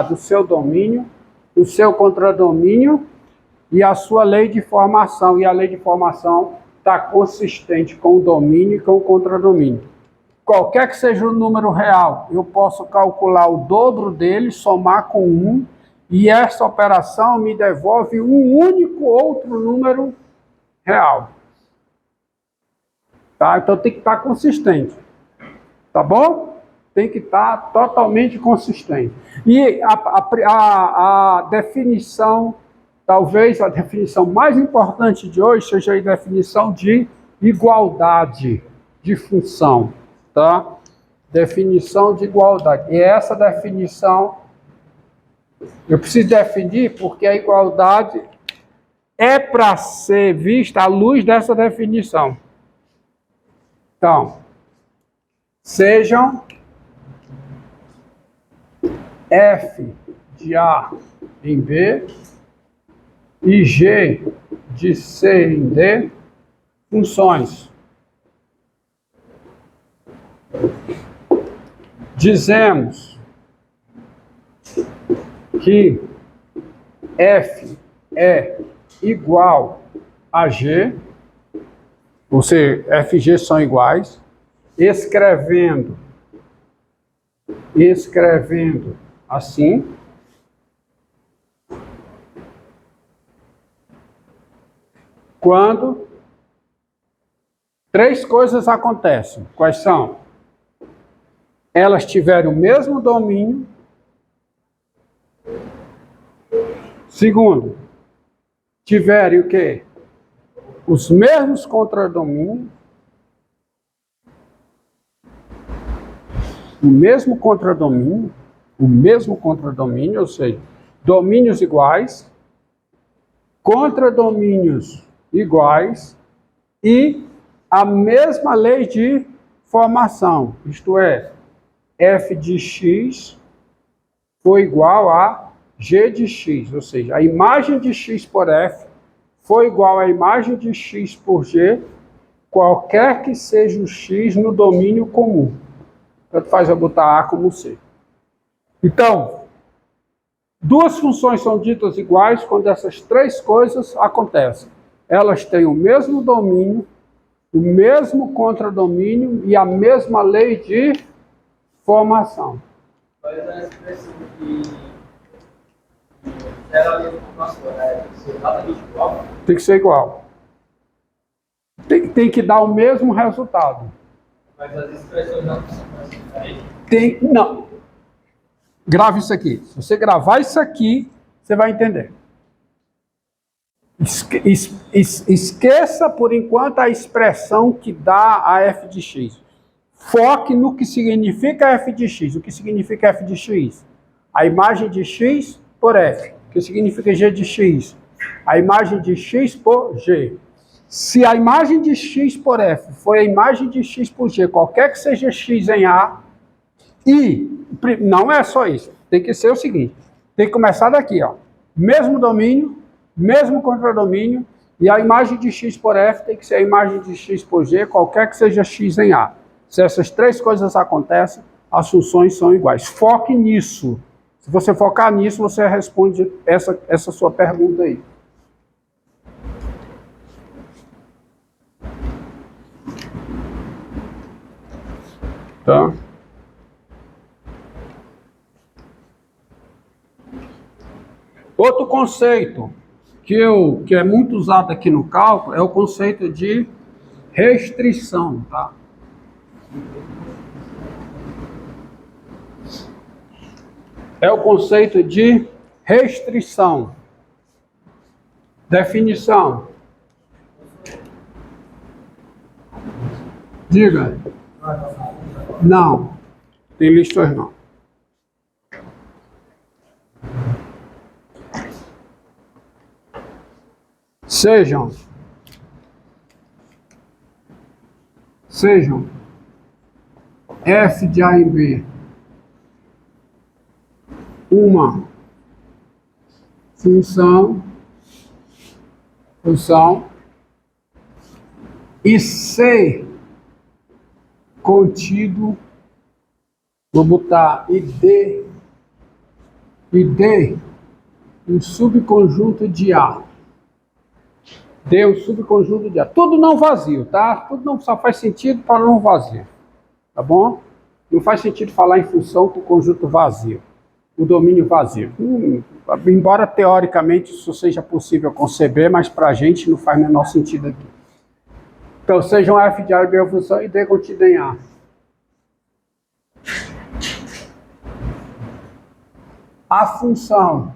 do seu domínio, o seu contradomínio e a sua lei de formação. E a lei de formação está consistente com o domínio e com o contradomínio. Qualquer que seja o número real, eu posso calcular o dobro dele, somar com 1, e essa operação me devolve um único outro número real. Tá? Então tem que estar consistente. Tá bom? Tem que estar totalmente consistente. E a definição, talvez a definição mais importante de hoje seja a definição de igualdade de função, tá? Definição de igualdade. E essa definição eu preciso definir porque a igualdade é para ser vista à luz dessa definição. Então, sejam F de A em B e G de C em D funções. Dizemos que F é igual a G, ou seja, F e G são iguais, escrevendo assim, quando três coisas acontecem. Quais são? Elas tiverem o mesmo domínio. Segundo, tiverem o quê? Os mesmos contradomínios. O mesmo contradomínio, ou seja, domínios iguais, contradomínios iguais e a mesma lei de formação, isto é, f de x foi igual a g de x, ou seja, a imagem de x por f foi igual à imagem de x por g, qualquer que seja o x no domínio comum. Tanto faz eu botar A como C. Então, duas funções são ditas iguais quando essas três coisas acontecem. Elas têm o mesmo domínio, o mesmo contradomínio e a mesma lei de formação. Qual é a expressão que era a lei de formação? É exatamente igual? Tem que ser igual. Tem que dar o mesmo resultado. Mas as expressões não são diferentes? Não. Grave isso aqui. Se você gravar isso aqui, você vai entender. Esqueça, por enquanto, a expressão que dá a f de x. Foque no que significa f de x. O que significa f de x? A imagem de x por f. O que significa g de x? A imagem de x por g. Se a imagem de x por f foi a imagem de x por g, qualquer que seja x em A, e não é só isso, tem que ser o seguinte, tem que começar daqui, ó, mesmo domínio, mesmo contradomínio, e a imagem de x por f tem que ser a imagem de x por g, qualquer que seja x em A. Se essas três coisas acontecem, as funções são iguais. Foque nisso. Se você focar nisso, você responde essa sua pergunta aí. Tá? Outro conceito que é muito usado aqui no cálculo é o conceito de restrição, tá? É o conceito de restrição. Definição. Diga. Não. Tem listas não. Sejam f de A em B uma função e C contido, vou botar e D e D um subconjunto de A. D um subconjunto de A. Tudo não vazio, tá? Tudo não só faz sentido para não vazio. Tá bom? Não faz sentido falar em função com o conjunto vazio. O domínio vazio. Embora teoricamente isso seja possível conceber, mas para a gente não faz o menor sentido aqui. Então, sejam f de A e B uma função e D contida em A. A função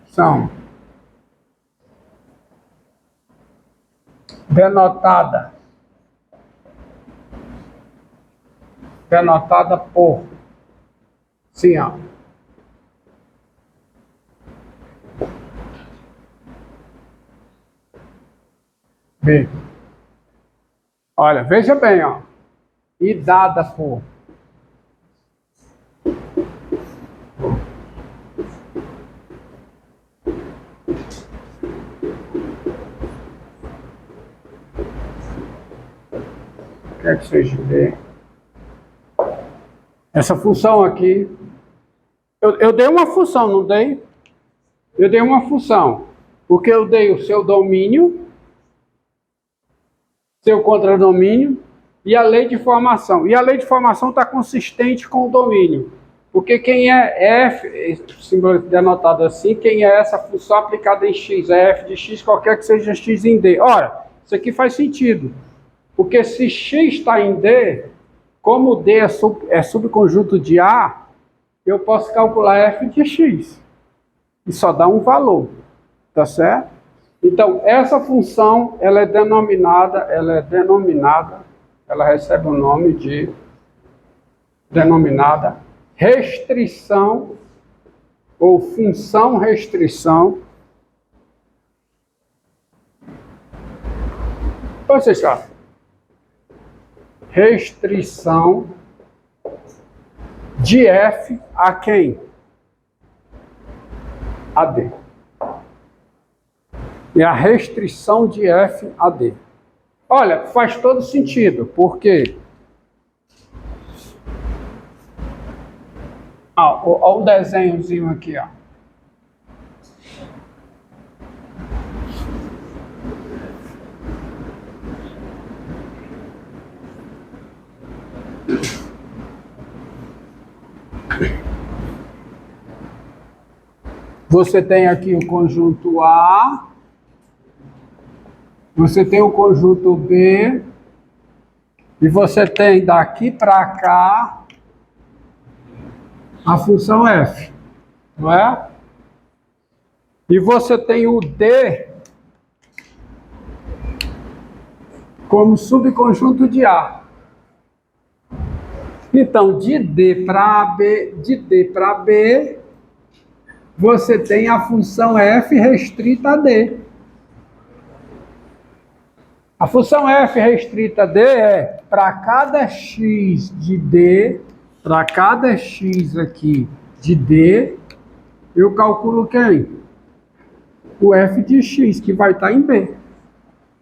são denotada por sim, ó. B. Olha, veja bem, ó. E dada por quer que seja B. Essa função aqui, eu dei uma função, não dei? Eu dei uma função, porque eu dei o seu domínio, seu contradomínio e a lei de formação. E a lei de formação está consistente com o domínio. Porque quem é f, símbolo denotado assim, quem é essa função aplicada em x, é f de x, qualquer que seja x em d. Ora, isso aqui faz sentido. Porque se x está em D, como D é subconjunto de A, eu posso calcular f de x. E só dá um valor. Tá certo? Então, essa função, ela recebe o nome de denominada restrição ou função restrição. Ou seja, restrição de f a quem? A D. E a restrição de f a D. Olha, faz todo sentido, porque olha o desenhozinho aqui, ó. Você tem aqui o conjunto A, você tem o conjunto B, e você tem daqui para cá a função f, não é? E você tem o D como subconjunto de A. Então, de D para B, você tem a função f restrita a D. A função f restrita a D é para cada x de D, para cada x aqui de D, eu calculo quem? O f de x, que vai estar em B.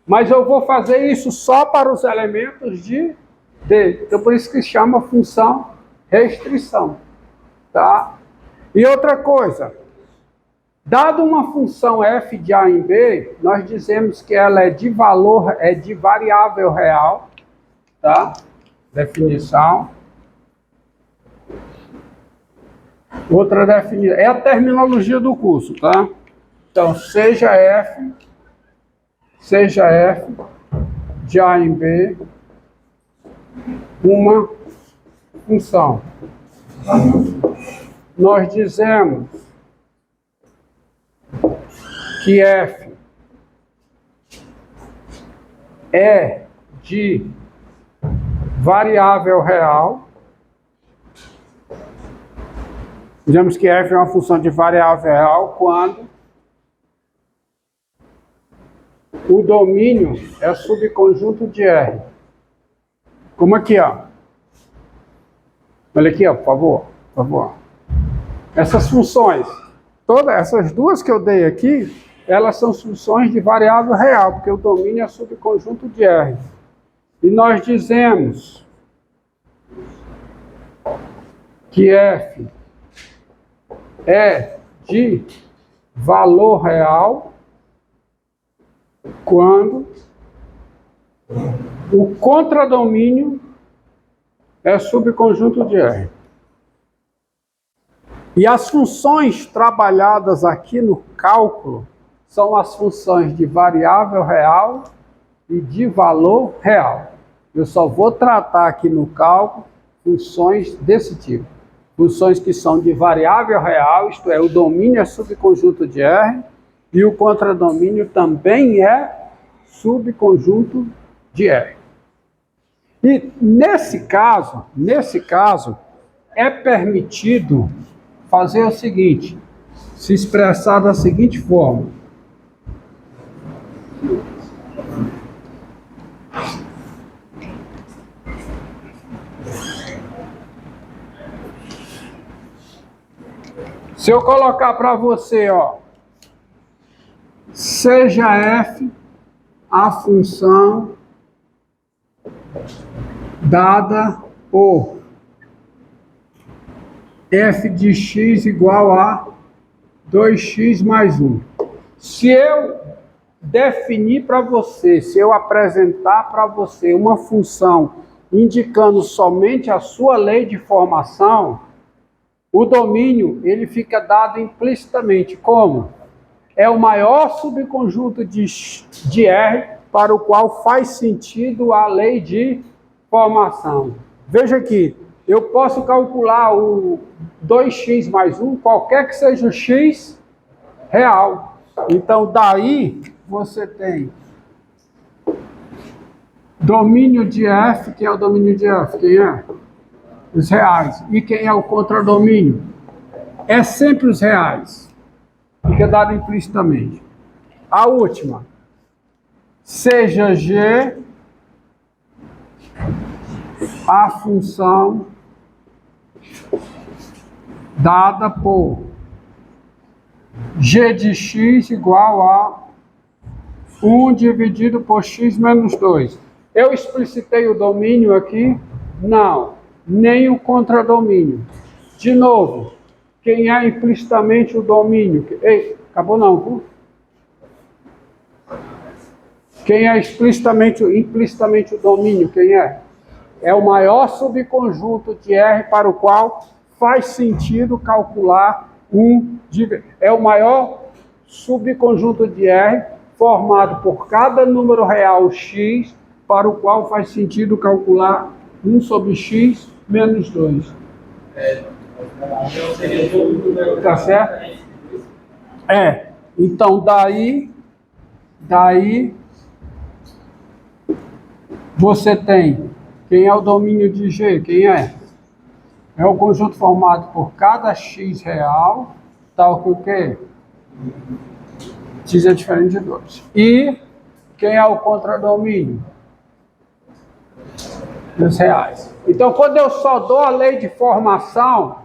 Mas eu vou fazer isso só para os elementos de D. Então, por isso que se chama função restrição. Tá? E outra coisa, dado uma função f de A em B, nós dizemos que ela é de valor, é de variável real, tá? Definição. Outra definição, é a terminologia do curso, tá? Então, seja f de A em B uma função. Nós dizemos que f é de variável real. Dizemos que f é uma função de variável real quando o domínio é subconjunto de R. Como aqui, ó. Olha aqui, ó, por favor. Essas funções, todas essas duas que eu dei aqui, elas são funções de variável real, porque o domínio é subconjunto de R. E nós dizemos que f é de valor real quando o contradomínio é subconjunto de R. E as funções trabalhadas aqui no cálculo são as funções de variável real e de valor real. Eu só vou tratar aqui no cálculo funções desse tipo. Funções que são de variável real, isto é, o domínio é subconjunto de R e o contradomínio também é subconjunto de R. E nesse caso, é permitido fazer o seguinte, se expressar da seguinte forma. Se eu colocar para você, ó, seja f a função dada por f de x igual a 2x mais 1. Se eu definir para você, se eu apresentar para você uma função indicando somente a sua lei de formação, o domínio ele fica dado implicitamente como? É o maior subconjunto de R para o qual faz sentido a lei de formação. Veja aqui, eu posso calcular o 2x mais 1, qualquer que seja o x real. Então, daí você tem domínio de F. Quem é o domínio de F? Quem é? Os reais. E quem é o contradomínio? É sempre os reais. Fica dado implicitamente. A última. Seja G a função dada por G de x igual a 1 dividido por x menos 2. Eu explicitei o domínio aqui? Não. Nem o contradomínio. De novo, quem é implicitamente o domínio? Ei, acabou não, viu? Quem é implicitamente o domínio? Quem é? É o maior subconjunto de R para o qual faz sentido calcular é o maior subconjunto de R formado por cada número real x para o qual faz sentido calcular 1 sobre x menos 2. Tá certo? É. Então, daí você tem, quem é o domínio de G? Quem é? É o conjunto formado por cada x real, tal que o quê? X é diferente de 2. E quem é o contradomínio? Os reais. Então, quando eu só dou a lei de formação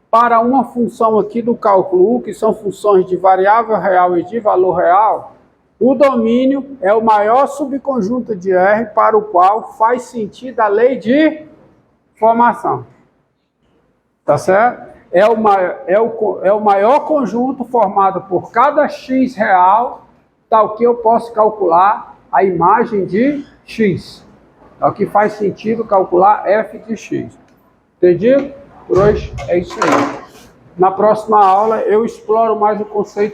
para uma função aqui do cálculo 1, que são funções de variável real e de valor real, o domínio é o maior subconjunto de R para o qual faz sentido a lei de formação. Tá certo? É o maior conjunto formado por cada x real, tal que eu posso calcular a imagem de x. Tal que faz sentido calcular f de x. Entendido? Por hoje é isso aí. Na próxima aula eu exploro mais o conceito